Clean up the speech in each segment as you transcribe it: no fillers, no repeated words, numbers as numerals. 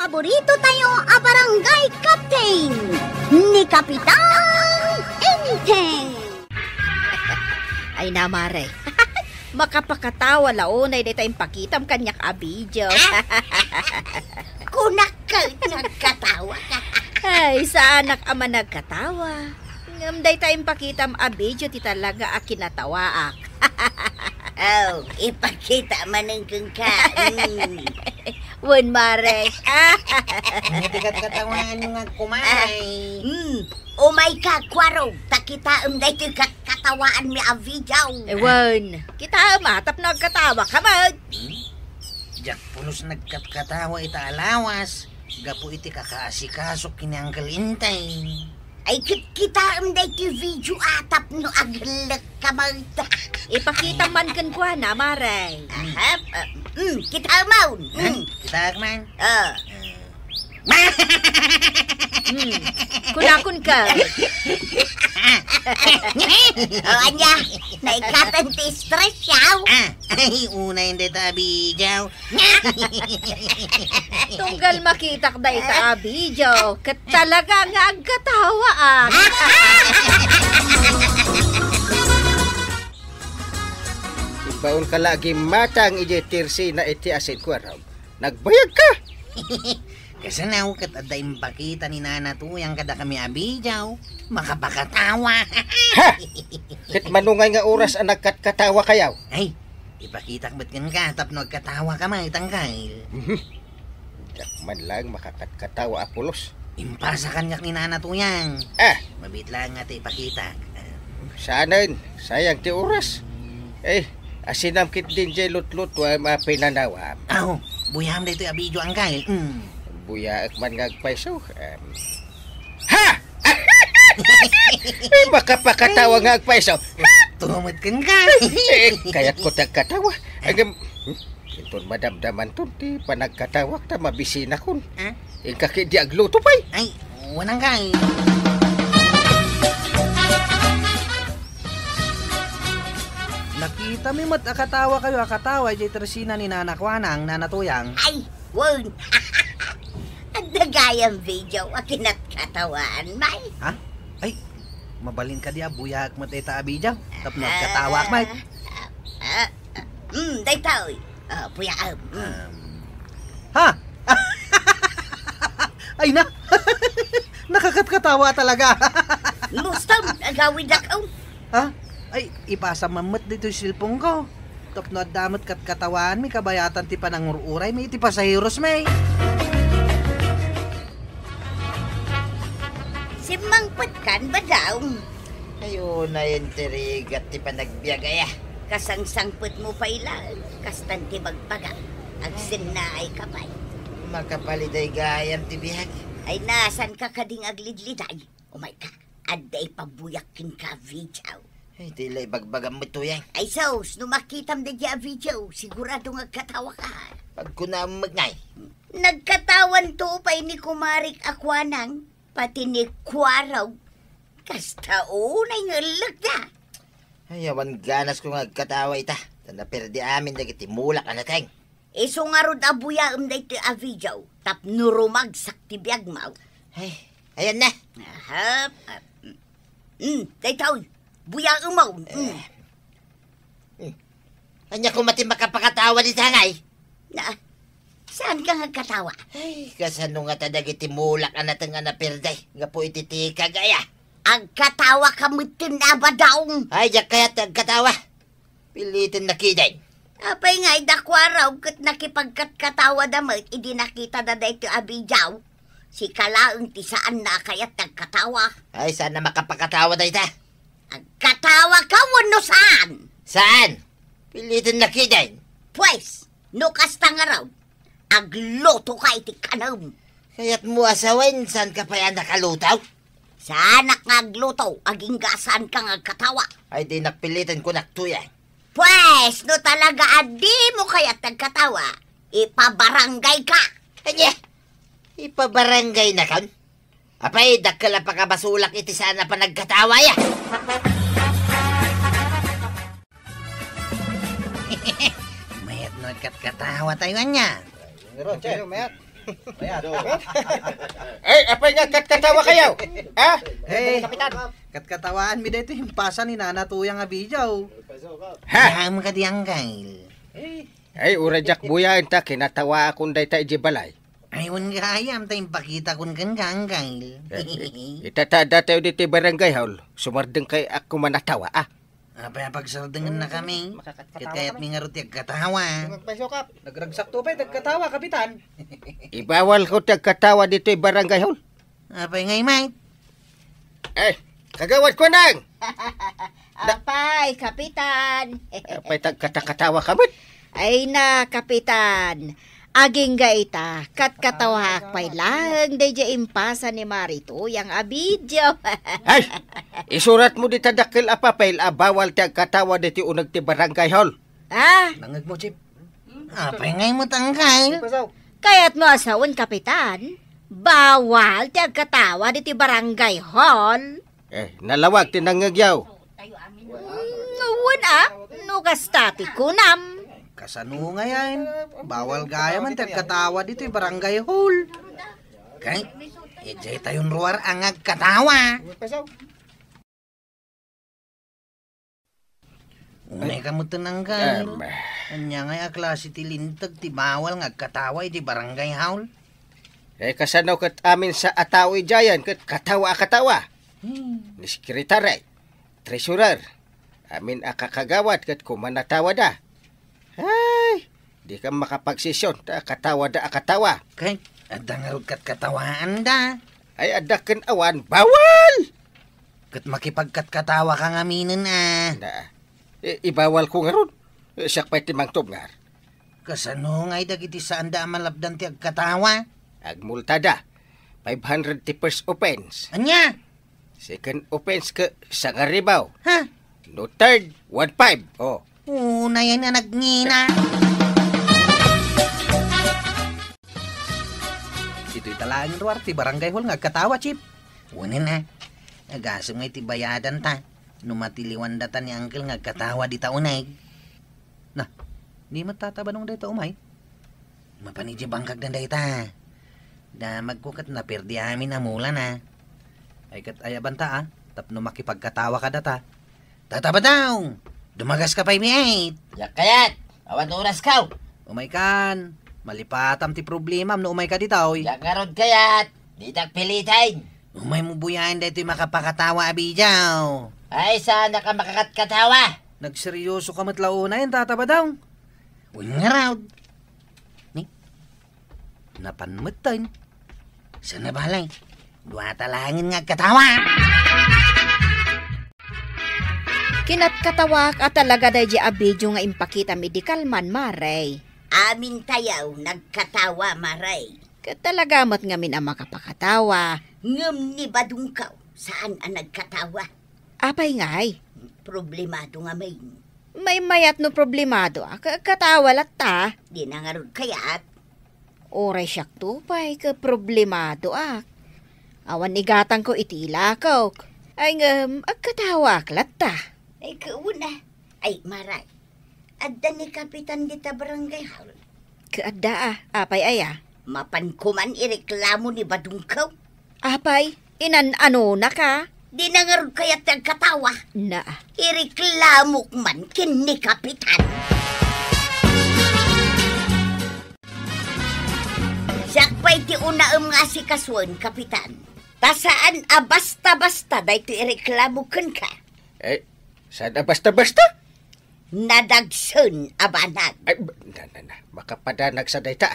Paborito tayo a barangay captain ni Kapitan Enteng. Ay namare. Makapakatawa launay dito yung pakitam kanyak abidyo. Kunak ka, nagkatawa ka. Ay, sa anak ama nagkatawa. Ngamday tayong pakitam abidyo ti talaga akinatawaak. Oh, ipakita manengkeng ka. Wen mare. Natikat katawan nga kumay. Umay ka, Kwaro. Takita day ti katawaan mi avijaw. Ewan, kita matap nagkatawa ka ba? Jak pulos nagkatkatawa ita alawas. Gapo iti kakaasikaso kini Uncle Intay. Ay, kita day ti video atap no aglak kamarita. Ipakita man kan kwa na mare. Kita maun. Kita man. Kunakun ka. Anya, naikatan ti stress siyaw. Ay, una hindi tabi, Jaw. Tunggal makita ka da ita abidyo. Kat talaga nga agkatawa ah. Baon ka lagi matang ijetirsi na iti asin ko araw. Nagbayag ka! Kasi na ako kat adayang pakita ni Nana Tuyang kada kami abijaw. Makapakatawa. Ha! Kat manungay nga oras ang nagkatkatawa kayaw. Ay, ipakita ba't kan ka tap nagkatawa ka may tangkay. Dak man lang makakatkatawa apulos. Impasa kanyak ni Nana Tuyang. Mabit lang nga ipakita. Saanan, sayang ti oras. Asinam kit din jay lut-lut wa mapinanawa. Aw, buyam dito abidyo ang kay. Buya ak man ngagpaiso. Ha! Ay, makapakatawa nga agpaiso. Tumamad kan ka. Kaya't ko nagkatawa. Itong madamdaman to, di pa nagkatawak ta mabisina kun. Ikaki di agluto pa'y. Ay, wanang kay. Nakita mi mat akatawa kayo akatawa jay Teresina ni Nana Kwanang, Nana Tuyang. Ay, won. Ang dagayang video akinat katawaan, may. Ha? Ay, mabalin ka diya, buyak mat ita abijaw. Tap nagkatawa may. Daytaw. Puya. Ha? Ay na. Nakakatkatawa talaga. Lustam, agawid ako. Ha? Ay, ipasa mamat dito yung silpong ko. Tap na damot kat katawan, may kabayatan ti panangururay, may iti pasahiros may. Si Mangput kan ba daw? Ayun na yung tirigat ti panagbiagaya. Kasangsangput mo pa ilan, kastan ti bagbaga. Agsin na ay kapay. Makapaliday gayam ti bihag. Ay nasan ka kading aglidliday? Umay ka, aday pabuyakin ka video. Ay, tila ibagbagam mo ito yan. Ay sos, no makitam na diya video, sigurado nagkatawa ka. Pag ko na magnay. Nagkatawan to pa ni Kumarik Akwanang, pati ni Kwaraw. Kasta unay ngalag na. Ay, awan ganas ko nagkatawa ita. Tanapirdi amin dagiti mulak anateng. Iso nga rod abuya dito a video, tap nurumag sakti biyag mau. Ay, ayan na. Ahap. Daytaw, buya umaw. Anya ko mati makapakatawa ni tangay. Na, saan ka nagkatawa? Ay, kasano nga tadagiti mulak anateng anapirday. Nga po ititika gaya. Ang katawa ka mo tinaba daw. Ay, jak kaya't nagkatawa. Pilitin na kiday. Apay nga, idakwaraw, kat nakipagkatkatawa damay, idi nakita na dito abijaw. Si kalaang ti saan na kaya't nagkatawa. Ay, saan na makapakatawa na ita? Ang katawa ka, wano saan? Saan? Pilitin na kiday. Pues, no kasta nga raw, agloto ka iti kanam. Kaya't mo asawen, saan ka pa yan nakalutaw? Saanak nga agluto, aging gasaan ka nga katawa. Ay, di nakpilitin ko naktuya. Pues, no talaga adi mo kaya't nagkatawa, ipabarangay ka. Anya, ipabarangay na kan? Apay, dakala pa kabasulak iti sana pa nagkatawa ya. Mayat nagkatawa tayo niya. Mayat. Ay, apay nga katkatawa kayo? Ha? Hey, katkatawaan mi dito himpasa ni Nana Tuyang Abijaw. Ha? Ham ka di Angkyle. Ay, urajak buya ta kinatawa akong dayta ijibalay. Aywan nga ayam tayong pakita kun kan ka Angkyle. Itatada tayo dito barangay hall. Sumardeng kay ako manatawa, ah. Apay pagsardengan na kami. Kayat mi nga rutiyag katawa. Nagragsak to pa katawa, kapitan. Ibawal ko tagkatawa dito barangay hall. Apay ngay mate. Ay, kagawad ko nang. Apay, kapitan. Apay tagkatakatawa kamot. Ay na, kapitan. Aging gaita, katkatawak pay lang, day impasa ni Marito, yang abidyo. Ay, isurat mo dito dakil apapel, bawal tagkatawa dito unag ti barangay hall. Ah, Nangag mo, Chip. Apay ngay mo tangkay. kaya't mo asawan, kapitan. Bawal tagkatawa dito barangay hall. Nalawag tinangagyaw. Nuwan nukas tati kunam. Kasano nga yan? Bawal gaya man katawa dito barangay hall. Kay, ejay tayon ruwar ang katawa. Unay ka mo tananggal. Anya nga klase ti lintag ti bawal nga katawa iti barangay hall. Kasano kat amin sa atawi jayan kat katawa. Ni sekretary, treasurer, amin akakagawad kat kumanatawa da. Ay, di ka makapagsisyon, katawa da akatawa. Kay, adda nga rod kat katawaan da. Ay, adakan awan, bawal! Kat makipagkat katawa ka nga minin Ibawal ko nga ron. Siyak pa'y timang tubngar. Kasano nga dagiti saan da malabdan ti agkatawa? Agmulta da, 500 ti first offense. Anya? Second offense ka sa ngaribaw. Ha? No third, 1.5. Oh. Una yan na nagngina. Ito'y talangin ruwar ti barangay hall nga katawa, Chip. Unin na. Agasong ngay ti bayadan ta. Numatiliwan data ni Uncle nga katawa di taunay. Nah, di matatabanong data umay. Mapanidya bangkag dan data. Da magkukat na perdi amin na mula na. Ay kat ayaban ta tapno makipagkatawa ka data. Tataba daw. Dumagas ka pa imiait. Yak kayat, awan oras ka. Umay kan. Malipatam ti problema no umay ka ditaw. Yak garod kayat, di tagpilitain. Umay mo buyahin dito makapakatawa abijaw. Ay sana ka makakatkatawa. Nagseryoso ka matlaw na yun, tataba daw. Uy nga raw. Ni, napanmutan. Sana balay. Dua talangin nga katawa. Kinatkatawak at talaga day abidyo nga impakita medikal man, Maray. Amin tayaw, nagkatawa, Maray. Katalaga mat ngamin ang makapakatawa. Ngam ni badungkaw, saan ang nagkatawa? Apay ngay, Problemado nga may. may mayat no problemado. Katawa latta. Di na nga ron kaya't. Oray siyak tupay ka problemado Awan igatang ko itila ko. Ay agkatawa latta. Ay, kauna. Ay, Maray. Adda ni Kapitan dita barangay hall. Kaadda apay aya. Mapankuman ireklamo ni badungkaw. Apay, ano na ka? Di na nga ron kaya't nagkatawa. Na. Ireklamo man kin ni Kapitan. Sakpay ti unaam nga si kaswan, Kapitan. Tasaan basta-basta dahi ti ireklamo ken ka. Sada basta-basta? Nadagsun abanag. Ay, makapadanag sa dayta.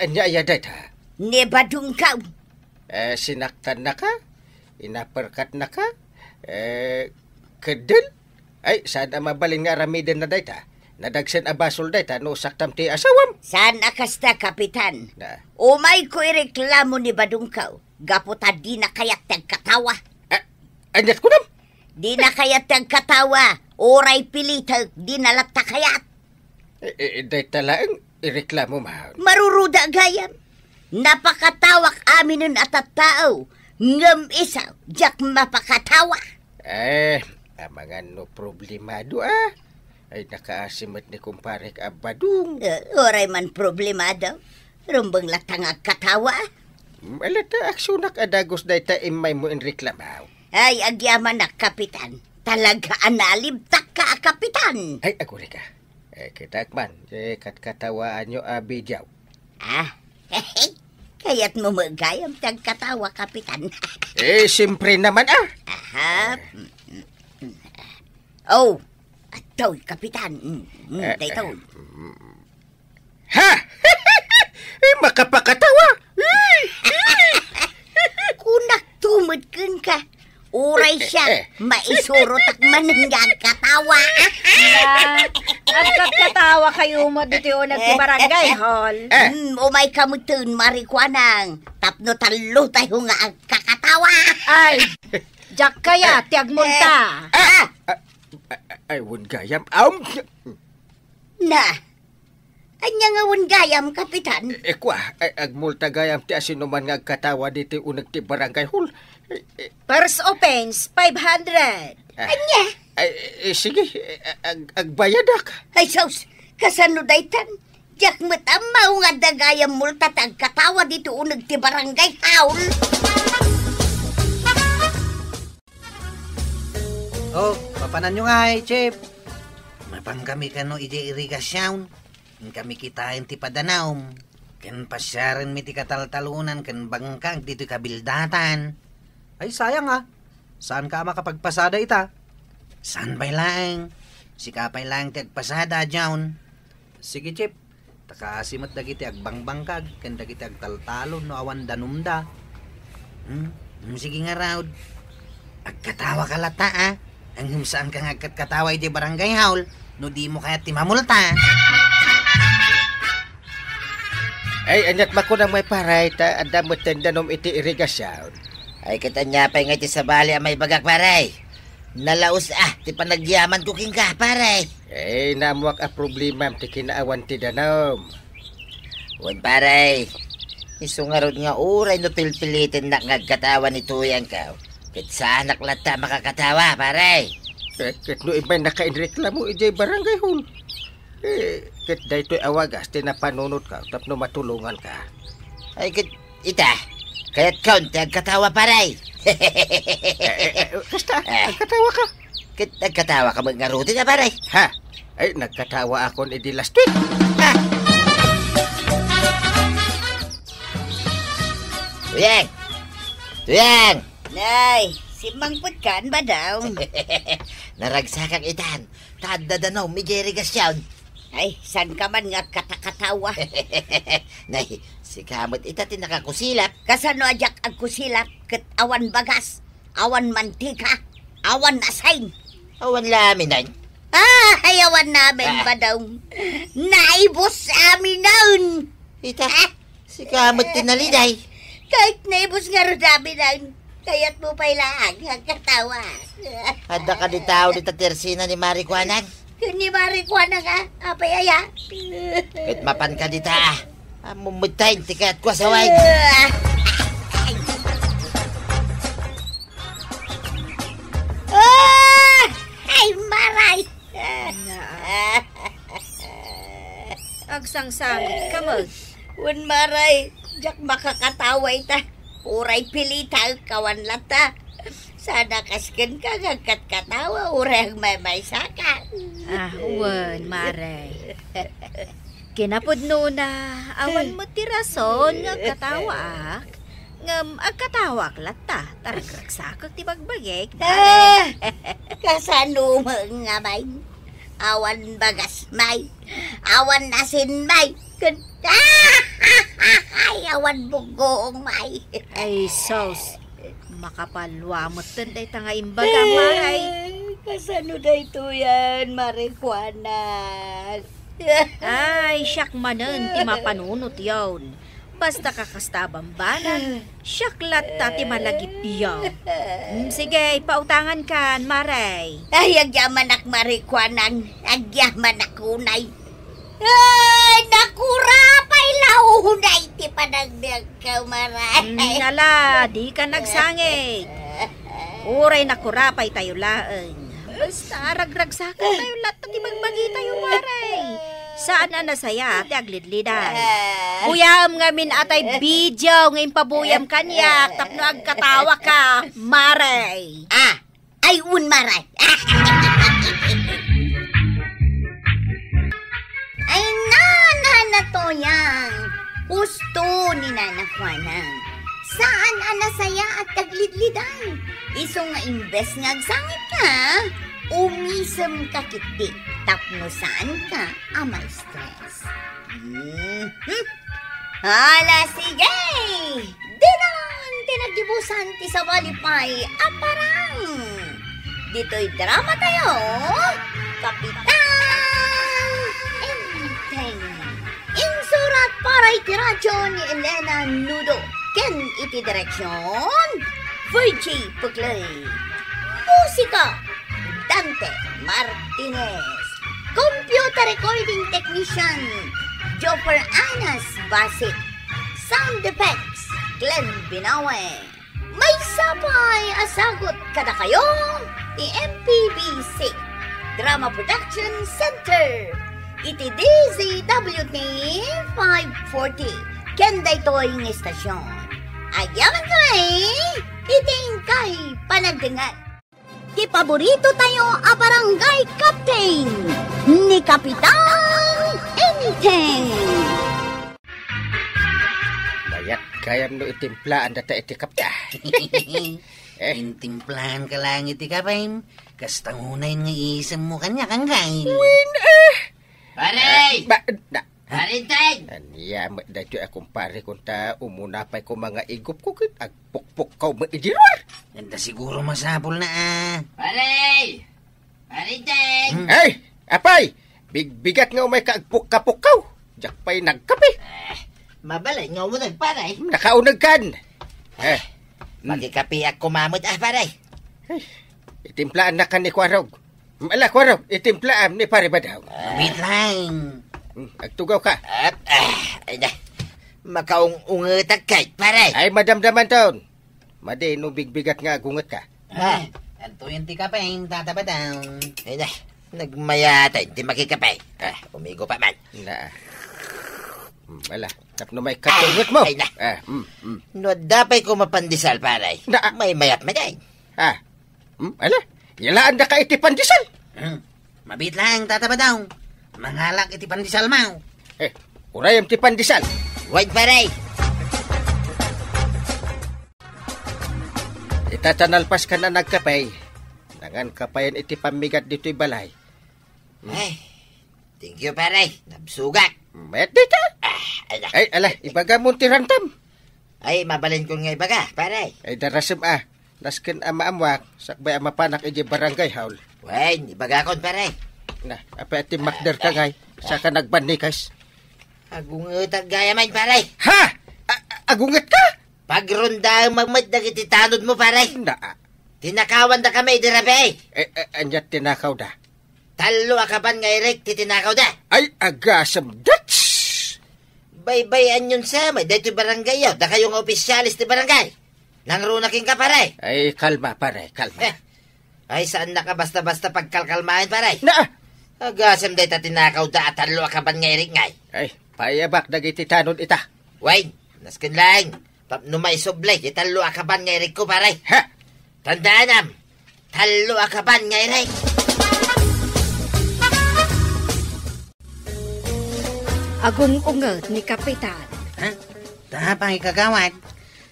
Anya dayta. Ni badungkaw. Sinaktan na ka? Inaperkat na ka? Kedel? Ay, sada mabalin nga ramiden na dayta. Nadagsan abasol dayta no saktam ti asawam. Sana kasta, Kapitan. Na. Umay ko ireklamo ni badungkaw. Gaputa di na kaya't nagkatawa. Anyat ko nam? Di na kaya't nagkatawa. Oray pilitag, di na latta kayat. Dayta lang, ireklamo mahal. Maruruda gayam. Napakatawak amin nun at tao. Ngam isaw, jak mapakatawa. Mga no problemado Ay nakaasimot ni kumpare ka badung. Oray man problemado. Rumbang latang agkatawa. Alata aksunak adagos day ta imay mo in reklamaw. Ay, agyaman na, Kapitan. Talaga analibtak ka, Kapitan. Ay, aguri ka. Kitakman, katkatawaan nyo abidyaw. Kaya't mo magayam tagkatawa, Kapitan. Siyempre naman Aha. Oh, atoy, Kapitan. Itoy. Ha? Makapakatawa! Kunak tumudkan ka. Uray siya, maisurot at mananggag katawa. Agkat-katawa kayo mo dito yung nagtibarangay hall. Umay kamutun, marikwanang. Tapno talo tayo nga ang kakatawa. Ay, jak kaya, tiag munta. Ay, wun gayam. Na, anya nga wan gayam, Kapitan. Kwa, agmulta gayam ti asinuman nga agkatawa dito yung nagtibarangay hall. First offense, 500. Anya? Sige, agbayadak. Ay, sos, kasano daytan? Jak matamaw nga dagayam multa tagkatawa dito unag ti barangay haul. Oh, papanan nyo nga Chip. Mapang kami kano ije irigasyon. Kami kitain ti padanaom. Kan pasyaran mi ti kataltalunan kan bangkag dito kabildatan. Ay, sayang Saan ka makapagpasada ita? Saan bay lang? Sikapay lang ti agpasada, John. Sige, Chip. Takasimot dagiti agbangbangkag, kan dagiti agtaltalon no awan danumda. Sige nga, Raud. Agkatawa ka lata, Ang saan kang agkatawa iti barangay haul, no di mo kaya timamulta. Ay, anyat makunang may paray ta, andamot tendanom iti irigasyon. Ay katanya pa nga ti sa bali may bagak paray. Nalaos ti panagyaman kuking ka paray. Namuak a problema ti kinaawan ti danom. Wan paray. Isungarod nga uray no pilpilitin na ngagkatawa ni tuyang ka. Kat sa anak lata makakatawa paray. Kat no ibay nakainreklamo ijay barangay hall. Kat daytoy awagas ti napanunot ka tapno matulungan ka. Ay kat ita. Kaya't kaunti agkatawa paray. Kasta, agkatawa ka. Agkatawa ka mga ruti na paray. Ha? Ay, nagkatawa ako ni di last week. Ha? Tuyang! Tuyang! Nay, si Mangputkan ba daw? Naragsakang itan. Tadadanaw, may jerigasyon. Ay, san ka man nga katakatawa? Nay, si kamot ita nakakusilap. Kasano ajak ang kusilap kat awan bagas, awan mantika, awan asain. Awan lamin na. Ay, awan namin ba daw? Naibos amin naun. Ita, si kamot tinaliday. Kahit naibos nga rin namin naun, kaya't mo pailaan ang katawa. Hada ka di tao di tatersina ni Marikwanang. Ni Marikwana ka, apayaya. Kahit mapan ka di ta. Mumutayin tikat ko sa wag. Ay, maray! Agsangsangit ka mo. Wan maray, jak makakatawa ita. Uray pilita, kawan lata. Sana kasken ka gagkat katawa, uray ang may saka. Uwan, Mare. Kinapod no na, awan mo tirason nga katawak. Ngam, agkatawak lata, taragragsakag ti bagbagik. Kasano mga may? Awan bagas may, awan asin may. Ay, awan bugoong may. Ay, sos. Makapalwa mo tanday tanga imbaga, Maray. Kasano na ito yan, Marikwanan? Ay, siyak manan, ti mapanunot yun. Basta kakastabambanan, siyak lata ti malagip yun. Sige, pautangan kan, Maray. Ay, agyaman ak Marikwanan, agyaman ak unay. Ay, nakurapay lahunay ti panagdag ka, Maray. Nala, di ka nagsangit. Uray nakurapay tayo laeng. Basta ragragsakan tayo lahat ti magbagi tayo, Maray. Saan na nasaya ti aglidlidan? Buyam nga min atay video nga impabuyam kanyak tapno agkatawa ka, Maray. Ay unmaray. Ay na to yang. Gusto ni Nana Juana. Saan anasaya at taglidlidan? Iso nga imbes nga agsangit ka, umisem ka kiti. Tapno saan ka amay stress. Hala, sige! Dinan, tinagibusan ti sa walipay, aparang! Dito'y drama tayo, Kapitan Enteng. Insurat para iti radyo ni Elena Nudo. Ken iti direksyon, Virgie Puglay. Musika, Dante Martinez. Computer recording technician, Joffer Anas Basit. Sound effects, Glenn Binawe. May sapay asagot kada kayo, ti MPBC Drama Production Center. Iti DZWT 540. Kenday to'y ng estasyon. Ayaman kami, iting kay panagdengat. Ti paborito tayo a barangay captain ni Kapitan Enteng. Bayat kayam no itimplaan data iti kapta. Intimplahan ka lang iti kapay. Kastang hunay nga isam mo kanya kang gay. Paray! Harintay! Aniya, madadyo akong pare kung ta umunapay ko mga igop ko kit agpukpuk ka maidiruar. Ganda siguro masapol na Paray! Harintay! Ay! Apay! Bigbigat nga umay kaagpuk-kapukaw. Diyak pa'y nagkape. Mabalay nga mo paray. Nakaunag kan. Magikapi ako mamot paray. Itimplaan na kan ni Kwarog. Ala Kwarog, itimplaan ni pare ba daw? Wait lang. Agtugaw ka. Ay na. Makaung-ungatag kay paray. Ay madamdaman taon. Madi no bigbigat nga agungat ka. Anto yung ti kapay, tataba daw. Ay na. Nagmayatay, di makikapay. Umigo pa man. Na. Ala, tapno may katungot mo. Ay na. No, dapay ko mapandisal paray. Na. May mayat maday. Ala, yalaan na ka iti pandisal. Mabit lang, tataba daw. Mangalak iti pandisal mau. Urayam ti pandisal. Wait paray. Itatanalpas ka na nagkapay. Nangan kapayan iti pamigat dito'y balay. Thank you paray. Nabsugak. Mayat dito. Ala. Ay, ala, ibaga mo ti rantam. Ay, mabalin ko nga ibaga, paray. Ay, darasam Nasken ama amwak, sakbay ama panak iti barangay haul. Wen, ibaga kon paray. Na, apa iti makder ka ngay, saka nagbanikas. Agungot at gaya man paray. Ha! Agungat ka? Pagronda ang magmat na iti tanod mo paray. Na, Tinakawan da kami dirabe. anyat tinakaw da. Talo akaban nga Eric, titinakaw da. Ay, agasam dats! Baybayan yun sa may dito barangay yaw. Da kayong opisyalis ti barangay. Nangrunaking ka paray. Ay, kalma pare, kalma. Ay, saan na ka basta-basta pagkalkalmahin paray? Na! Agasam day tatinakaw da at talo akaban nga Eric ngay. Ay, payabak dagiti tanod ita. Wait, naskin lang. Tapno may sublay, italo akaban nga Eric ko paray. Ha! Tandaan talo akaban nga Eric. Agung-ungat ni Kapitan. Tapay kagawad.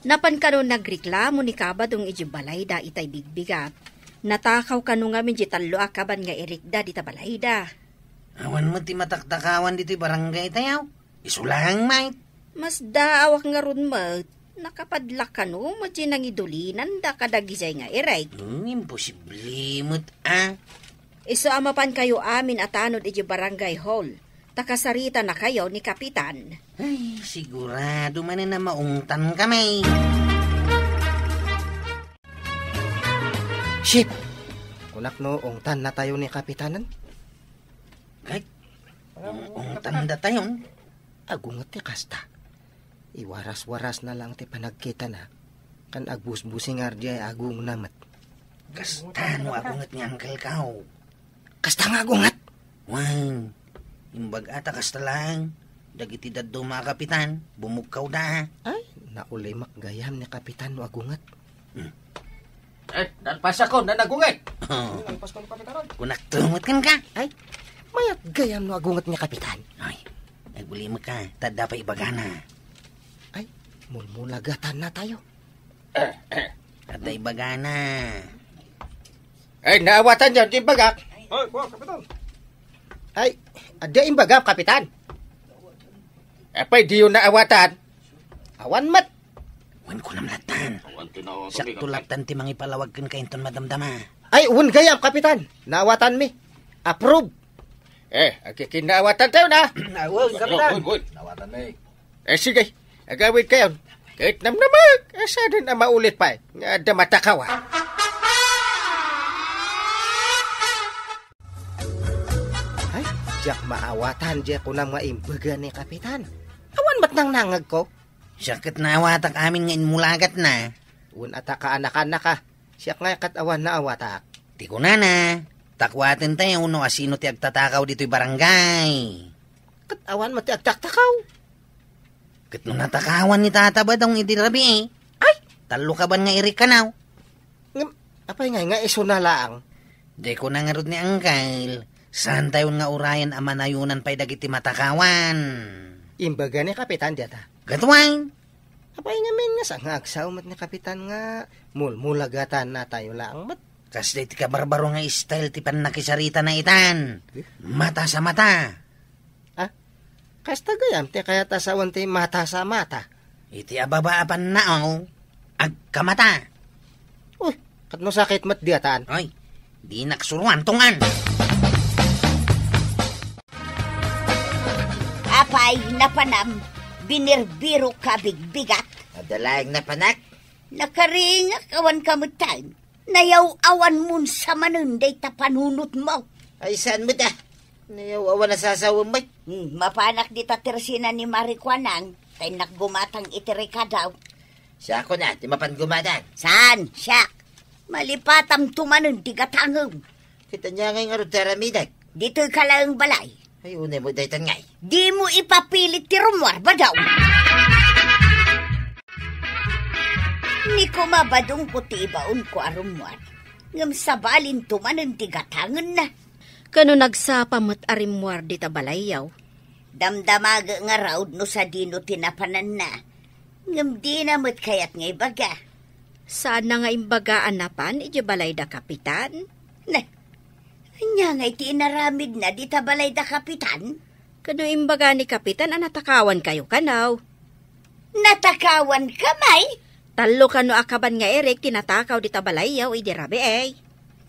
Napan ka nun nagreklamo ni kabadong ijibalay da itay bigbigat. Natakaw ka nung ngamin jitalo akaban nga Eric da dita balay da. Awan mo ti mataktakawan dito'y barangay tayaw. Isulang mait. Mas daawak nga ron mat. Nakapadlak ka no, madya nang idulinan da kadagisay nga Eric. Imposible mo't Iso amapan kayo amin at anod iji barangay hall. Takasarita na kayo ni Kapitan. Ay, sigurado man na maungtan kami. Ship! Kunak no, ungtan na tayo ni Kapitanan. Kahit, ungtan da tayo. Agungat ti kasta. Iwaras-waras na lang ti panagkita na. Kan agbus-busing ardi ay agung namat. Kastano agungat ni Uncle Kao. Kasta nga agungat! Wow, Imbag ata kasta lang. Dagiti daddo mga kapitan. Bumugkaw da. Ay, naulay makgayam ni Kapitan no agungat. Nalpasa ko na nagungat. Oh, Nalpas ko ni Kapitan. kunak tumot kan ka. Ay, mayat gayam no agungat ni Kapitan. Ay, nagbuli mo ka. Tada pa ibagana. Ay, mulmulagatan na tayo. Tada ibagana. Ay, naawatan dyan, di bagak. Ay, ada imbagam Kapitan. Apay, di yun naawatan. Awan mat. Wan ko namlatan. Sakto latan ti mangipalawag kan kainton madamdama. Ay, un gayam Kapitan. Naawatan mi. Approve. Kinaawatan tayo na. Awag, kapitan. Sige, agawin kayo. Kahit namnamag, asa din na maulit pa. Nga da matakaw. Ay, jak maawatan jak ko na mga imbaga ni Kapitan. Awan mat nang nangag ko. Sakit na awatak amin nga inmulagat na. Un ata ka anak-anak ka. Siyak nga katawa na awatak. Di ko na. Takwatin tayo no asino ti agtatakaw dito'y barangay. Katawan mo ti agtaktakaw. Kat nung natakawan ni tata ba daw idirabi eh. Ay! Talo ka ba nga irikanaw? Apay nga iso na lang. Di ko na nga rod ni Angkal. Saan tayo nga urayan amanayunan pa'y dagiti matakawan? Imbaga ni Kapitan diyata. Gatuwain. Apay nga men nga sa nga agsaumat ni Kapitan nga mulmulagatan na tayo lang mat. Kas di ti kabarbaro nga style ti panakisarita na itan. Mata sa mata. Kasta gayam ti kaya tasawan ti mata sa mata. Iti ababaapan na agkamata. Uy, katno sakit mat diyatan. Ay, di naksuruan tungan. Apay, napanam, binirbiro ka bigbigat. Adalayang na panak. Nakaringak awan kamutan. Nayaw awan mun sa manunday tapanunot mo. Ay, saan mo da? Nayawawa na sasawang may. Mapanak di tatirsina ni Marikwanang. Tay naggumatang itirika daw. Siya ako na, di mapan gumadan. Saan? Siya. Malipatam tumanon di katangong. Kita niya ngay nga rutaraminag. Dito'y kalaang balay. Ay, unay mo dahitan ngay. Di mo ipapilit ti rumwar ba daw? Ni kumabadong ko ti ibaon ko arumwar. Ngam sabalin tumanon ti katangon na. Kano nagsapamot arimwar di ta balayaw. Damdamaga nga raud no sa dino tinapanan na. Ngam di na mo't kayat ngay baga. Saan na nga imbagaan na pan, iti balay da Kapitan? Na, anya nga iti inaramid na di tabalay da Kapitan? Kano imbaga ni Kapitan, anatakawan kayo kanaw. Natakawan kamay? Talo kano akaban nga Eric, tinatakaw di tabalayaw, idi rabi eh.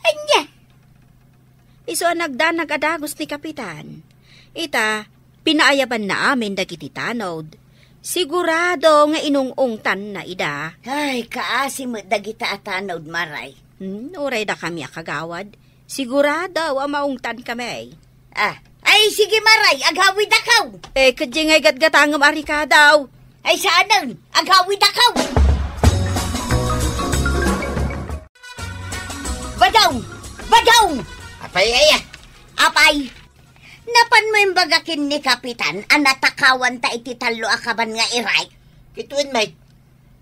Anya? Iso ang nagdanag adagos ni Kapitan. Ita, pinaayaban na amin dagiti tanod. Sigurado nga inungungtan na ida. Ay, kaasi mo dagita atanod maray. Uray da kami akagawad. Sigurado maungtan kami. Ay sige maray, agawid akaw. Kadya ngay gatgatangam arika daw. Ay saanan, agawid akaw. Badong! Badong! Apay, aya. Apay! Napan mo yung bagakin ni Kapitan, anatakawan ta iti talo akaban nga iray. Kituin, mate.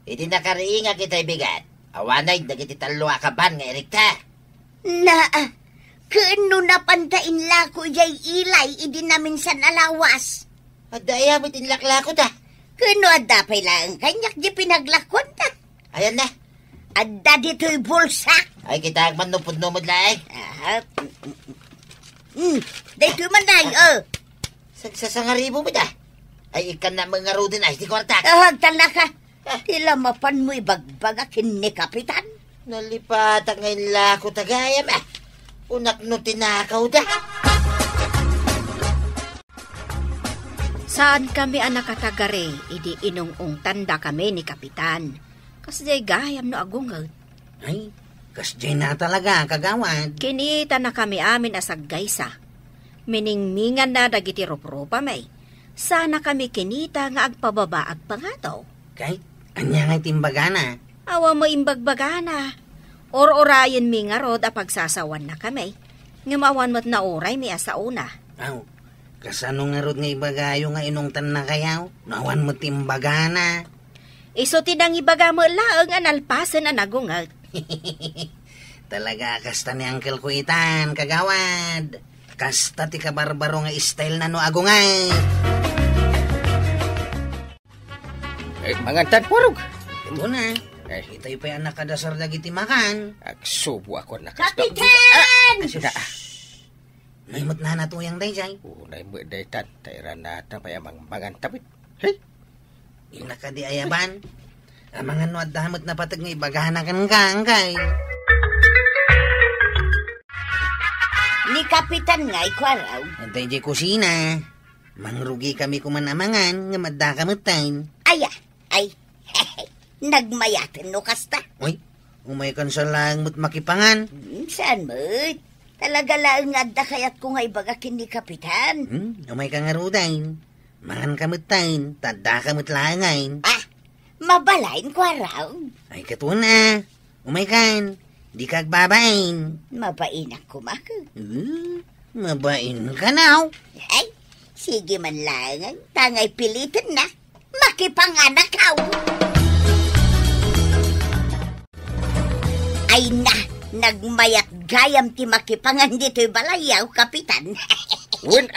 Iti nakariinga kita'y bigat. Awanay, dagiti talo akaban nga erikta. Kaano napantain lako jay ilay, idi namin san alawas. Adaya mo't inlaklako da. Kaano adapay lang, kanyak di pinaglakon ta. Ayan na. Adda dito'y bulsa. Ay, kita agman nupod-numod laeng. Dito man day, Sagsasangaribo mo da. Ay, ikan na mga rudin ay, di kwartak. Hagtal na ka. Tila mapan mo ibagbagakin ni Kapitan. Nalipatang ngayon lako tagayam Unak no tinakaw da. Saan kami anak katagare, idi inungong tanda kami ni Kapitan. Kasi gayam no agungal. Ay, kasjay na talaga, kagawad. Kinita na kami amin asag gaysa. Miningmingan na dagiti ropa may. Sana kami kinita nga agpababa agpangato. Kahit, anya nga timbagana. Awa mo imbagbagana. Or-orayan mi nga rod a pagsasawan na kami. Ngamawan mo't na oray mi asa una. Aw, Kasano nga rod nga ibagayo nga inungtan na kayaw? Nawan mo timbaga na. Iso tinang ibaga mo laang analpasan na nagungat. Talaga kasta ni Uncle Kuitan, kagawad. Kasta ti kabarbaro nga style na no agungay. Mangantan porog. Ito na. Ito'y pa yan nakadasar dagiti makan. Agsubo ako na Kapitan! Naimot na natuyang day, Jay. Unay mo daytan. Tayran na tapayamang mangantapit. Hey! Yung nakadi ayaban. Ang mga no at damot na patag nga ibaganakan ka, angkay. Ni Kapitan nga ikwaraw. Antay di kusina. Mangrugi kami kumanamangan nga madakamutain. Ay, nagmayatin no kasta. Uy, umay kan sa lang mo't makipangan. Saan mo? Talaga lang nga kayat ko nga ibagakin ni Kapitan. Umay ka nga rudain. Mangan kamutain, tanda kamut langain. Mabalain kwaraw. Ay katuna. Umay kan, di kagbabain. Mabain ako mako. Mabain ka now. Ay, sige man lang. Tangay pilitin na. Makipanganak ako. Ay na, nagmayat gayam ti makipangan dito'y balayaw, Kapitan. Wun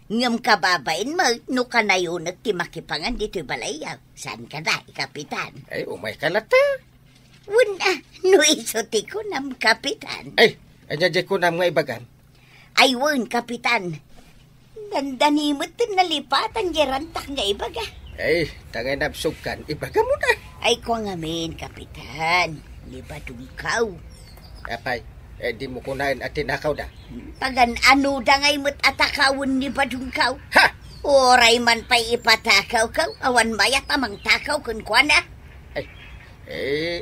Ngam kababain mo, no ka na yun ti makipangan dito'y balayaw. Saan ka na, Kapitan? Ay, umay ka na ta. Wala, no isuti ko nam, Kapitan. Ay, anya di ko na mga ibagan. Ay, wun, Kapitan. Dandanimot nalipatan gerantak nga ibaga. Ay, tangay nabsugkan, ibaga mo na. Ay, ko ngamin, Kapitan. Libadungkaw. Apay, di mo kunain at tinakaw da. Pagan ano da ngay mo't atakawon ni Badungkaw. Ha! Oray man pa'y ipatakaw kaw. Awan mayat amang takaw kun kwa na.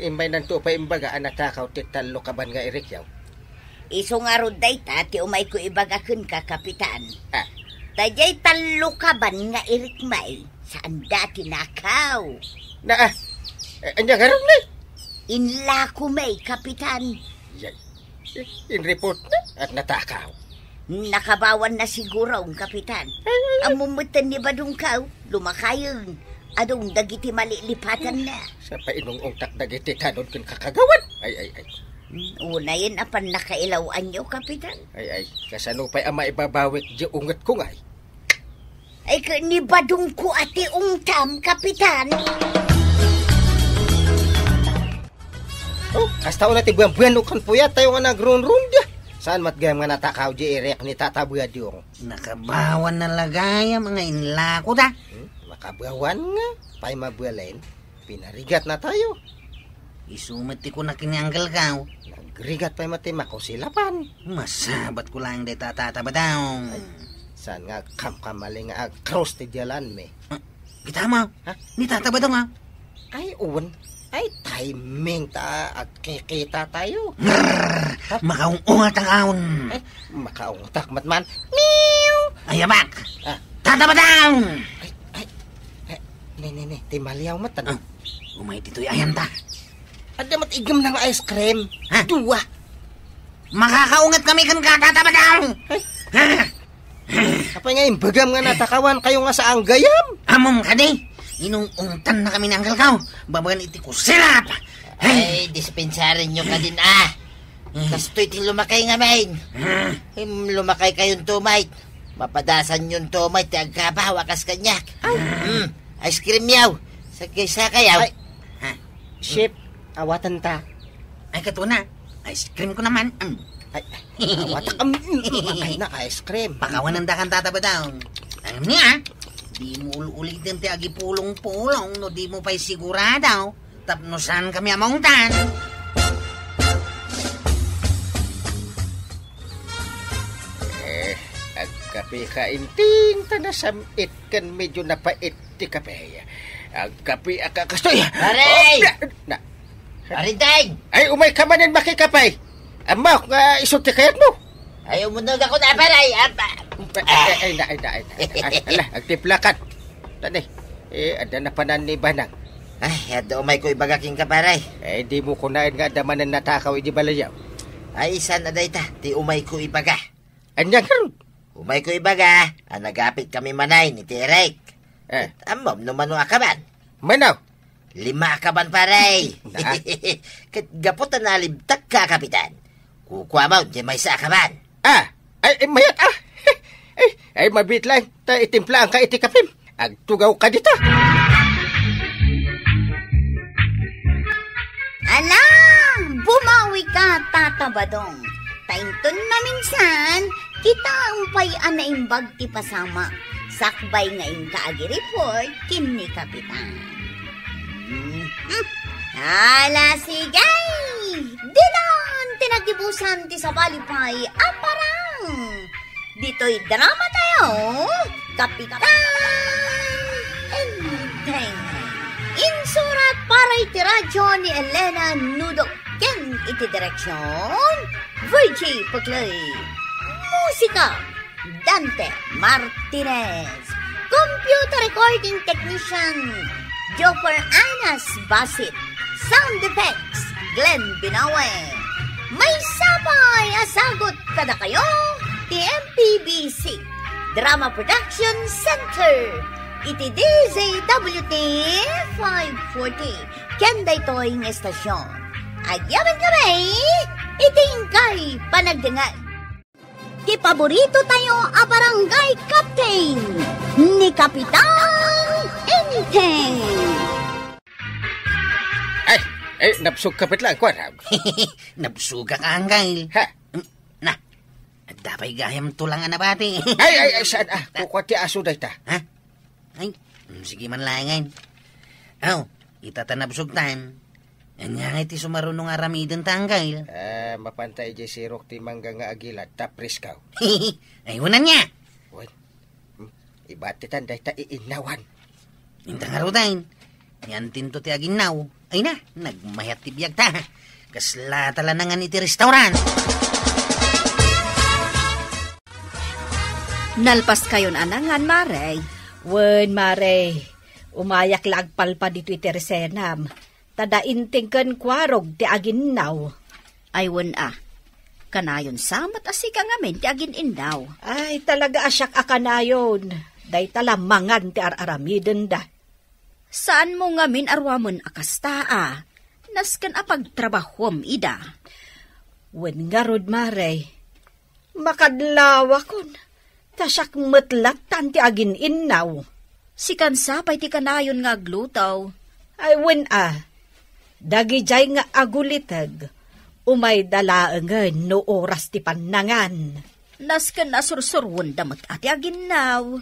Imbay nanto pa imbaga anatakaw ti talo kaban nga irikyaw. Iso nga rod day ta, ti umay ko ibagakun ka, Kapitan. Ah. Dayay talo kaban nga irikmay. Saan dati nakaw? Anya garang na. Inla ko may, Kapitan. Yay. In-report na at natakaw. Nakabawan na siguro ang Kapitan. Amumutan ni Badungkaw, lumakayon. Adong dagiti malilipatan na. Sa painong tak dagiti tanod kun kakagawan. Ay. Unayin apan nakailawan niyo, Kapitan. Ay. Kasano pa'y ama ibabawik di ungat ko ngay. Ay ni Badungko ati ungtam, Kapitan. Kasta na ti buwan-buwan kan puyat tayo nga nag-run-run dia. Saan matgayam nga natakaw di irek ni tatabuya di yung. Nakabawan na lagaya mga inlako da. Makabawan nga. Pa'y mabualain. Pinarigat na tayo. Isumati ko na kinianggal ka. Nagrigat pa'y mati makusilapan. Masabat ko lang di tatatabadaw. Saan nga kamkamali nga cross ti jalan me. Kita mo? Ha? Ni tatabadaw nga. Ay, uwan. Ay, timing ta at kikita tayo. Makaungat ang aon. Ay, makauntak matman. Ayabak! Ah. Tatabadaw! Ay. Ne, timaliyaw matan. Umay tito'y ayan ta. Ada mat igam ng ice cream. Ha? Dua. Makakaungat kami kan tatabadaw! Kapag nga bagam nga natakawan kayo nga sa anggayam. Amom ka di! Inungungtan na kami ng anggal ka. Babagan iti ko silap! Ay, dispensarin nyo ka din Kasto'y ti lumakay nga main. Lumakay kayong tumay. Mapadasan yung tumay ti agkabaw akas kanyak. Ice cream yaw. Sakay yaw. Ay. Ship, awatan ta. Ay katuna, ice cream ko naman. Ay, awatan ka. Makay na ice cream. Pakawan ng dakan tatabadaw. Alam niya, di mo ulitin ti agi pulong-pulong no di mo pa'y siguradaw. Tapnosan kami amongtan. Agkape kainting tanasamit kan medyo napait ti kape. Agkape akakastoy. Aray! Na. Arintay! Ay, umay ka manin makikapay. Ama, isulti kayat mo. Ayaw mo nung ako na paray. Ay, ala, agtiplakat. Tani, ada na panan ni Banang. Ay, ado may ko ibagaking ka paray. Di mo kunain nga damanan natakaw, di balayaw. Ay, saan na day ta? Ti umay ko ibaga. Anya karon. Umay ko ibaga, nagapit kami manay ni Tirek. Amom naman ang akaban. Manaw? 5 akaban paray. Kat gaputan na libtak ka, Kapitan. Kukuha mo, di may sa akaban. Ay, mayat ay, mabit lang. Ta itimpla ang ka itikapim. Agtugaw ka dito. Alam! Bumawi ka, Tata Badong. Tainton na minsan, kita ang payan na imbag ti pasama. Sakbay nga yung kaagi report, kini Kapitan. Hala, sigay! Dinan, tinagibusan ti sa balipay, aparang! Dito'y drama tayo, Kapitan Enteng. Insurat para iti radyo ni Elena Nudok ken iti direksyon, Virgie Paglay. Musika, Dante Martinez. Computer recording technician, Joper Anas Basit. Sound effects, Glenn Binawe. May sapay asagot kada kayo, TMPBC Drama Production Center. Iti DZWT 540. Kenda ito'y ng estasyon. Agyaman kami, itingkay panagdangal. Ti paborito tayo a barangay captain ni Kapitan Enteng. Ay, napsug kapit lang, kwarag. Nabsuga ka, Angay. Ha? Na, dapay gayam tulangan na bati. Ay, saan? Kukwati aso day ta. Ha? Ay, sige man langan. Itatanabsog time. Anya nga iti sumarunong aramidon tanggal. Mapantay di sirok ti mangga nga agilat, tapris kaw. Ay, unan niya. Uy, ibatitan day ta iinawan. Intang arudain. Yan tinto ti aginaw. Ay na, nagmayat ti biyag ta. Kasla tala na nga iti restaurant. Nalpas kayon anangan, Maray. Wen, Mare, umayak lagpal pa dito iti resenam. Tadainting kan kwarog ti aginaw. Ay, wen kanayon samat asika ngamin ti agin indaw. Ay, talaga asyak akanayon. Day talamangan ti araramiden da. Saan mo ngamin arwamon akastaa? Naskan apagtrabahom ida. Wen nga rod, Mare, makadlawa kon. Tasyak metlat tanti agin innaw. Sikan sapay ti kanayon nga aglutaw. Ay, wen dagijay nga agulitag. Umay dalaengen no oras ti panangan. Nasken nasursurwon damot ati aginaw.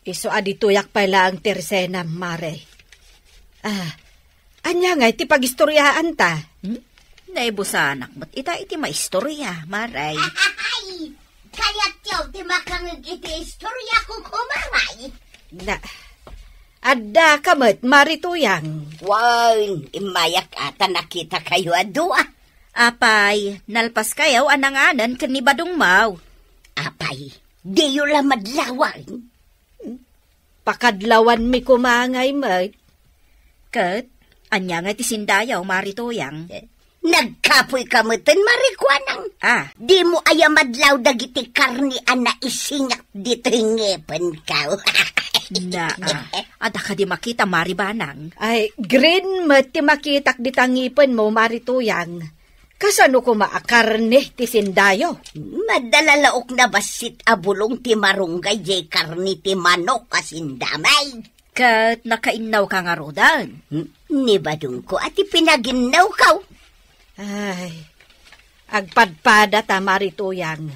Iso adituyak pala ang tersena, Mare. Anya nga iti pagistoryaan ta? Naibusanak, ba't iti maistorya, Maray? Kaya tiyaw ti makangag iti istorya ko kumaray. Adda kamet, Marituyang. Wow, imayak ata nakita kayo adua. Apay, nalpas kayaw ananganan ken ni Badong Maw. Apay, diyo la madlawan. Pakadlawan mi kumangay, met. Ket, anya nga ti sindayaw, Marituyang. Nagkapoy kamutin, marikwanang. Di mo ayamadlaw dagiti karni ana isinyak dito hingepan ka. Ada ka di makita, Maribanang. Ay, green met ti makitak di tangipan mo, Marituyang. Kasano ko maakarne ti sindayo? Madalalaok na basit abulong ti marunggay jay karni ti manok kasindamay. Kat nakainaw ka nga rodan. Ni Badong ko at ipinaginaw ka. Ay, agpadpada ta, Marituyang.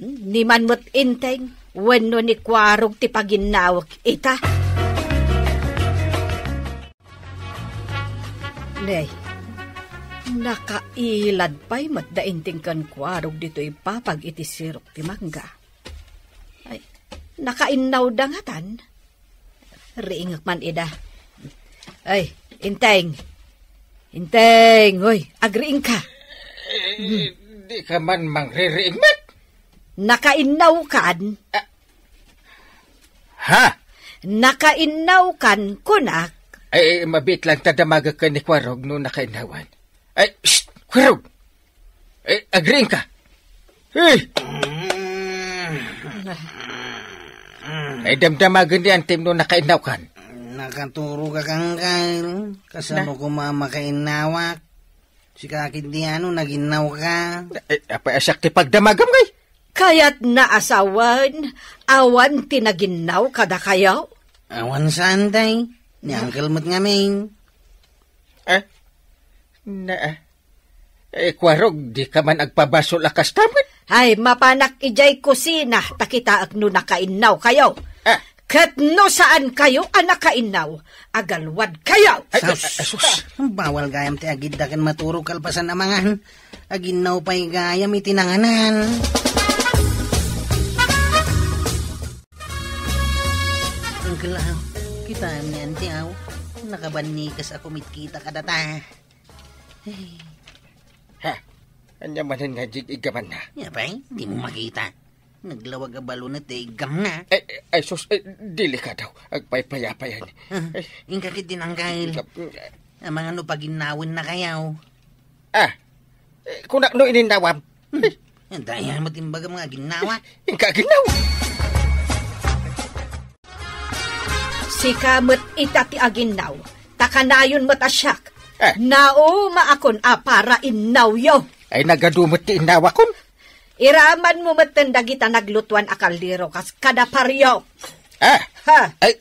Ni man mo't inteng, wenno ni kwarog ti paginawak ita. Nay, nakailad pa'y matdainting kan kwarog dito ipapag iti sirok ti mangga. Ay, nakainaw dangatan. Riingak man ida. Ay, inteng. Inteng, oy, agriing ka. Di ka man mangririing, met. Nakainaw kan. Ha? Nakainaw kan kunak. Ay, mabit lang tadamaga ka ni Kwarog no nakainawan. Ay, shh, Kwarog. Ay, agriing ka. Hey! Ay damdamagan di antim no nakainaw kan. Nakaturo ka kang kail. Kasama ko mamakainawak. Si kakit di naginaw ka. Apa asak ti pagdamagam kay? Kaya't naasawan, awan tinaginaw kada kayaw. Awan sanday. Ni Uncle mo't ngamin. Kwarog, di ka man agpabaso lakas taman. Ay, mapanak ijay kusina, takitaak no nakainaw kayaw. Kat no saan kayo anakainaw, agalwad kayaw. Sus. Bawal gayam ti agid dakan maturo kalpasan amangan. Aginaw pa'y gayam itinanganan. Uncle, kita niyan ti aw. Nakabanikas ako mitkita kadata. Anya manan nga jig igaman na. Yapay, di mo makita. Naglawag ang balon at igam na. Sus, dili ka daw. Agpaypayapayan. Yung kakit din ang kail. Ang mga no paginawin na kayaw. Kung no ininawam. Dahil mo timbaga mga ginawa. Yung kaginaw. Si kamot itati aginaw, takanayon mo't asyak. Nauma akon para inaw yo. Ay nagadumot ti inawa kon. Iraman mo matandagita naglutuan akaldiro kas kada paryo. Ay,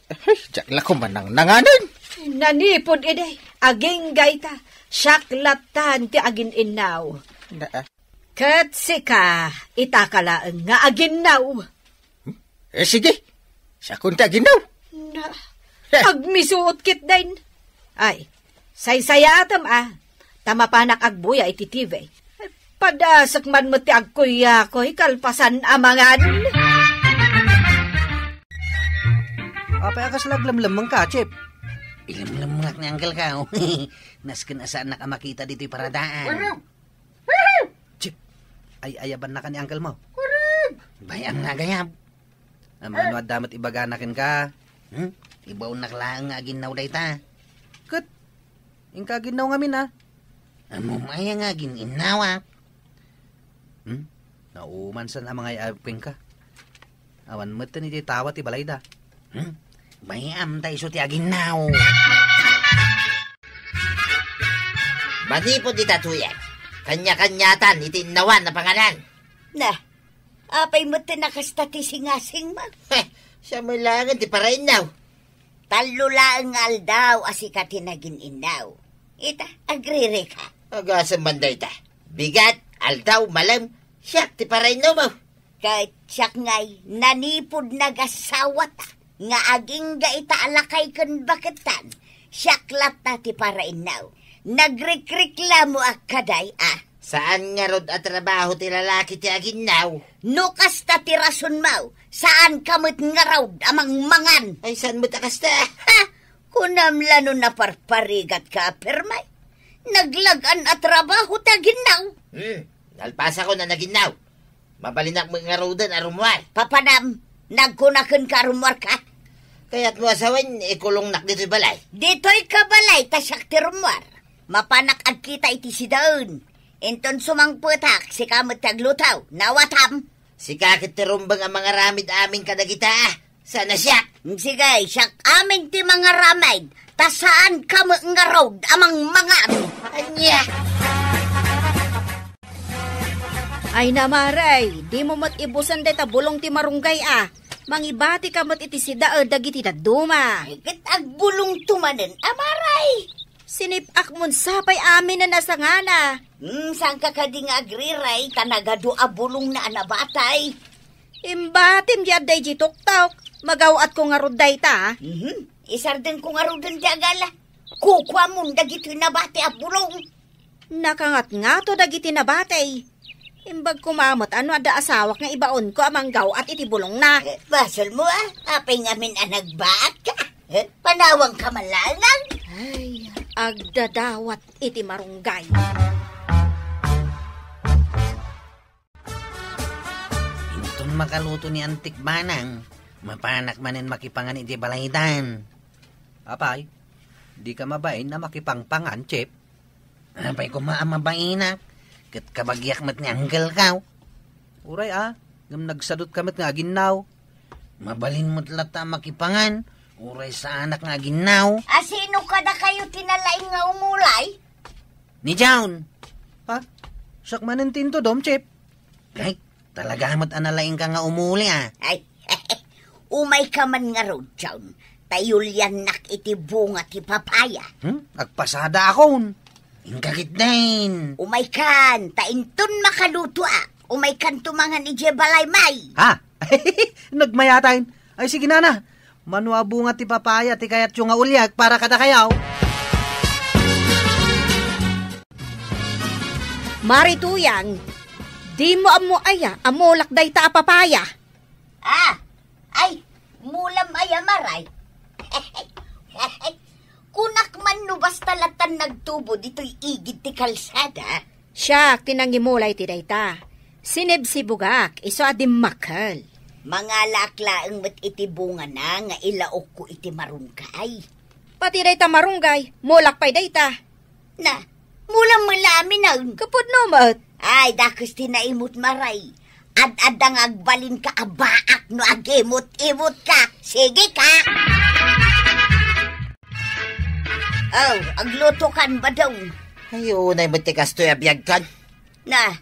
jakla ko manang nanganin. Nanipod ide, aging gaita, syaklatan ti agin inaw. Kat sika, itakalaan nga aginaw. Sige, sa kunta aginaw. Agmisuot kit din. Ay, say-sayatam tamapanak agbuya iti TV. Padasak man mo ti agkuya-koy kalpasan amangan. Apay akas laglamlamang ka, Chip. Ilamlamang ni Uncle ka. Naskin asaan nakamakita dito'y paradaan. Chip, ay ayaban na ka ni Uncle mo. Bayang nga gayab. Amano at damat ibaganakin ka. Ibaw naklaan nga aginaw day ta. Kat, yung kaginaw ngamin Amumaya nga gininawa. Nauman san ang mga iaping ka. Awan mo ito ni tawa ti balay da. Bayam tayo ti aginaw. Manipod di tatuyan. Kanya-kanyatan itinawan na pangalan. Apay mo tinakasta ti singasing ma. Siya mo langan ti parainaw. Talulaang aldaw asika tinagin-inaw. Ita, agrire ka. Agasang banday ta. Bigat, aldaw, malam, siyak ti parainaw mo. Kahit siyak ngay, nanipod nagasawat nga aging ga ita alakay kan baketan. Siyak lata ti parainaw. Nagrekreklamo akaday Saan nga rod at trabaho ti lalaki ti aginaw? Nukas ta ti rason mau. Saan kamot nga raw amang mangan? Ay, saan mo takasta? Kunamlano na parparigat ka, permay. Naglagan at trabaho ta ginaw. Nalpasa ko na naginaw. Mabalinak mga rodan arumwar. Papanam, nagkunakan ka arumwar ka. Kaya't mo asawan, ikulong nak dito'y balay. Dito'y kabalay, tasyak ti rumwar. Mapanak at kita iti si daun. Enton sumangputak, si kamot taglutaw, nawatam. Si kakit ti rumbang ang mga ramid aming kadagita. Sana siya. Sige, siyak aming ti mga ramid. Tasaan kamo nga road amang mga Anya. Ay namaray, di mo matibusan day tabulong ti marunggay Mangibati ka iti si daer dagiti daduma. Higit agbulong tumanen, amaray. Sinipak mon sapay amin na nasangana. Saan ka kading agriray, kanagado abulong na anabatay. Imbatim di aday jituktaw. Magawat ko nga ruday ta. Isarden ko nga rudan di agala. Kukwa mon dagito nabate abulong. Nakangat nga to dagiti nabatay. Imbag kumamot ano ada asawak nga ibaon ko amang gaw at itibulong na. Basol mo apay ngamin anagbaat ka. Panawang kamalangan. Ay, agdadawat iti marunggay. Intun makaluto ni Antik Banang. Mapanak manin makipangan iti balaydan. Apay, di ka mabain na makipangpangan, Chip. Apay ko maamabain Kat kabagyak mat ni Uncle ka. Uray Ngam nagsadot kamit nga ginaw. Mabalin mo talata makipangan. Uray sa anak nga ginaw. Sino ka na kayo tinalaing nga umulay? Ni John. Ha? Sak manintin to, Dom Chip. Ay, talaga mat analaing ka nga umuli, Ay, umay ka man nga road, John. Tayul yan nak iti bunga ti papaya. Agpasada akon. Ingkakit din. Umay kan, taintun makaluto Umay kan tumangan ni Jebalay May. Ha? Nagmayatain. Ay, sige na. Manua bunga ti papaya ti kayat yung nga ulyak para kada kayaw. Marituyang, di mo amulak day ta papaya. Ay, mulam ayamaray. Kunak man no basta latan nagtubo dito'y igid ti kalsada. Siya, tinangimulay ti dayta. Sinib si bugak, iso adim makal. Mga laklaang mat iti bunga na nga ilaok ko iti marunggay. Pati dayta marunggay, mulak pa'y dayta. Na, mulang malami na. Kapod numat. Ay, dakos tinaimot maray. Ad-adang agbalin ka abaak no agimot-imot ka. Sige ka. Oh, agluto kan ba daw? Ayaw na yung tikas to'y abiyag kan. Na,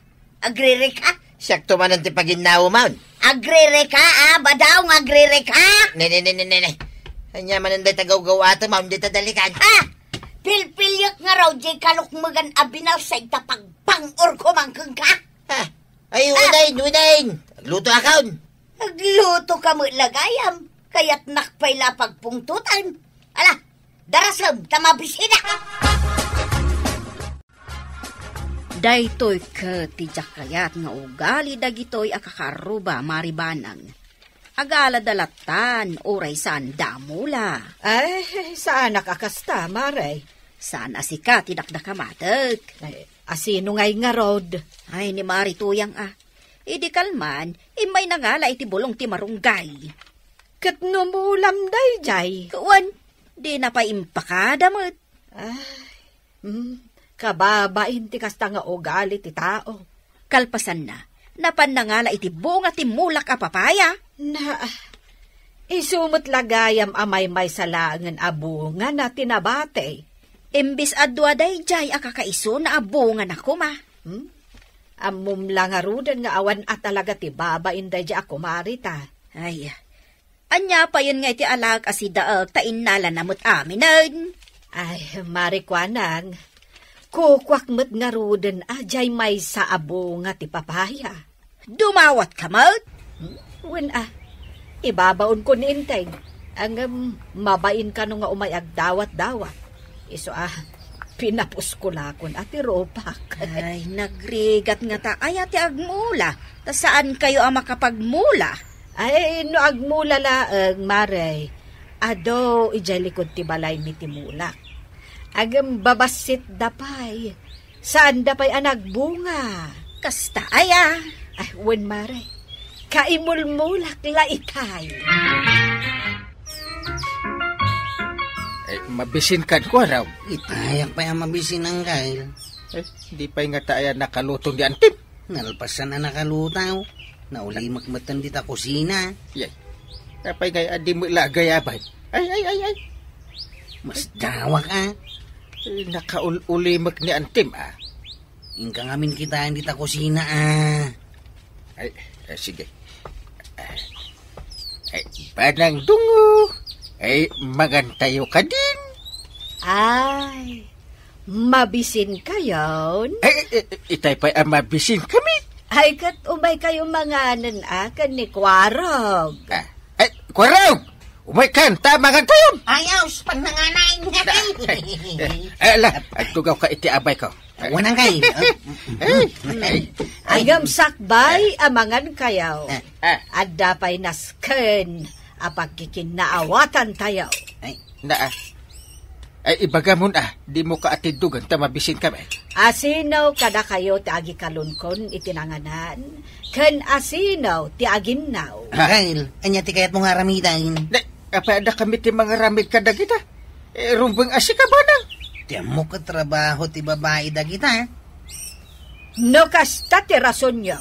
agrere ka? Siyak tumanan ti paginaw man. Agrere ka, badaw nga agrere ka? Ne. Anya mananday tagaw-gaw ato, ma'am, di tadalikan. Pilpilyak nga raw, jay kalukmagan abinaw sa itapagpang-or kumangkang ka. Ay, unayin. Luto akon. Nagluto ka mo lagayam, kaya't nakpay lapagpungtutan. Ala, darasam, tamabisina. Daytoy ka tijak kayat nga ugali dagitoy akakaruba maribanang. Agala dalatan oray saan damula. Ay, saan nakakasta, Maray? Sana si ka tidakdakamatag. Ay, asino ngay nga rod? Ay ni Marituyang Idi kalman, imay nangala iti bulong ti marunggay. Kat numulam day, jay. Kuwan, di na pa impakadamot. Kababain ti kasta nga ugali ti tao. Kalpasan na, napan nangala iti bunga ti mulak a papaya. Na, isumot lagayam amay may salangan abunga na tinabate. Imbis adwa day jay akakaiso na abunga na kuma. Amum lang arudan nga awan at talaga ti babain day jay ako marita. Ay, anya pa yun nga iti alag asi daag tain nala namot aminan. Ay, marikwanang, kukwak met nga rudan ajay may sa abunga ti papaya. Dumawat ka mat? Wen ibabaon ko ni Inteng. Ang mabain ka nung nga umayag dawat-dawat. Iso pinapos ko lakon ati ropak. Ay, nagrigat nga ta. Ay, ati agmula. Ta saan kayo ang makapagmula? Ay, no agmula laang, Maray. Ado, ijay likod ti balay mi ti mulak. Agam babasit dapay. Saan dapay anagbunga? Kasta aya. Ay, wen Maray. Kaimulmulak laitay. Ay, mabisin kan ko raw. Itayak pa yung mabisin ang kail. Di pa nga tayo nakalutong di antip. Nalpasan na nakalutaw. Nauli makmatan di ta kusina. Yay. Kapay nga adi mo ilagay abay. Ay. Mas dawa ka. Nakaulimak ni antim Ingka ngamin kita hindi ta kusina Ay, sige. Ay, panang dungo. Ay, magantayo ka din. Ay, mabisin kayon? Ay, itay pa mabisin kami. Ay, kat umay kayo mga nanakan ni Kwarog. Ay, Kwarog! Umay kan, tama kan tayo. Ayaw, pag nanganain niya. Ala, agtugaw ka iti abay ko. Wanang kail. Agam sakbay amangan kayaw. Adda pa'y nasken apagkikinaawatan tayo. Ay, ibaga mo di mo ka atidugan ta mabisin kami. Asinaw kada kayo ti agi kalunkon itinanganan, ken asinaw ti aginnaw. Kail, anya ti kayat mong haramitan. Apa ada kami ti mga ramid kada kita? Rumbeng asika ba nang? Tiyan mo ka trabaho ti babae da kita. No kasta ti rason nyo.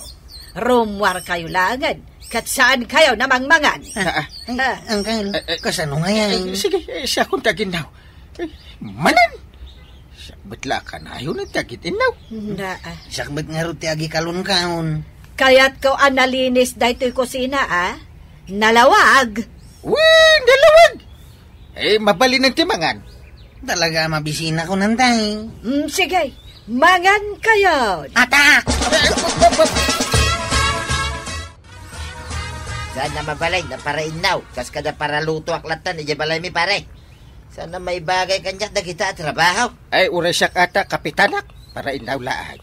Rumwar kayo langan. Kat saan kayo namangmangan? Uncle, kasano nga yan? Sige, siya kong taginaw. Manan! Siya batla ka na ayaw na tagitinaw. Sakbat nga rin ti agi kalun-kaon. Kaya't ko analinis dahito'y kusina, Nalawag. Dalawag! Mabali ng timangan. Talaga mabisina ko nantay. Sige, mangan kayo. Atak! Sana mabalay na para inaw. Kas kada para luto aklatan, iya balay mi pare. Sana may bagay kanya na kita trabaho. Uray siya kata kapitanak para inaw laang.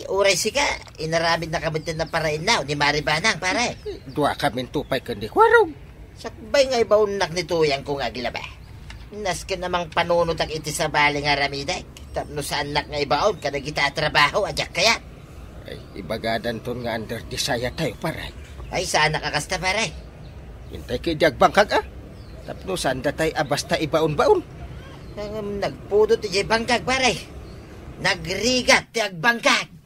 Uray sika. Inaramid na kabitin na para inaw ni Maribanang pare. Dua kami tupay kundi kwarog. Sakbay nga ibaunak ni Tuyang kung agila ba. Naskin namang panunod ang iti sa bali nga ramiday. Tapno sa anak nga ibaon kada kita trabaho ajak kaya. Ibagadan ton nga under disaya tayo pare. Sana kakasta pare. Hintay kay Jagbangkag Tapno sanda tayo basta ibaon-baon. Nagpudot ti Jagbangkag pare. Nagrigat ti Agbangkag.